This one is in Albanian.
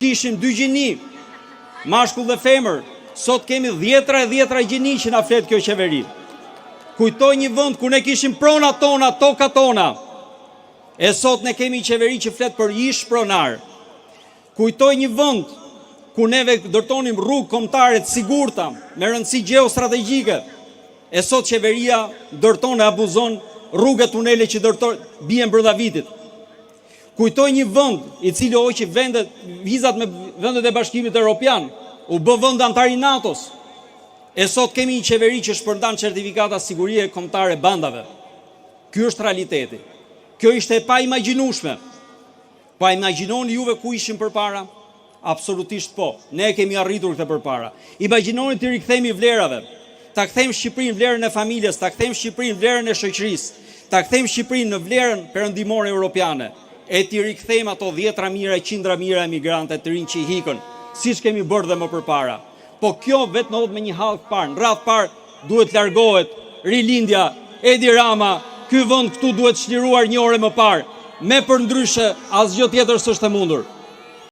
kishim 2 gjini, mashkull dhe femër, sot kemi 10 gjini që na flet kjo qeveri. Kujtoj një vend ku ne kishim pronat tona, tokat tona, e sot ne kemi qeveri që flet për ish pronar. Kujtoj një vend ku neve ndërtonim rrugë kombëtare të sigurta, me rëndësi gjeostrategjike, e sot qeveria ndërton e abuzon rrugët tunele që bien brenda vitit. Kujtoj një vend i cili hoqi vizat me vendet e Bashkimit Evropian, u bë vend antar i NATO-s. E sot kemi një qeveri që shpërndan certifikata sigurie kombëtare bandave. Ky është realiteti. Kjo ishte e pa imagjinueshme. Pa imagjinoni juve ku ishim përpara? Absolutisht po. Ne kemi arritur këtë përpara. Imagjinoni të rikthehemi vlerave. Ta kthejmë Shqipërinë në vlerën e familjes, ta kthejmë Shqipërinë në vlerën e shoqërisë, ta kthejmë Shqipërinë në vlerën perëndimore europiane, e të rikthejmë ato 10 mijëra, 100 mijëra emigrante të rinj që i hikën, siç kemi bërë dhe më përpara. Po kjo vetë ndodh me një hallk parë. Në radh parë duhet largohet rilindja Edi Rama, ky vend këtu duhet çliruar 1 orë më parë. Me përndryshe asgjë tjetër s'është e mundur.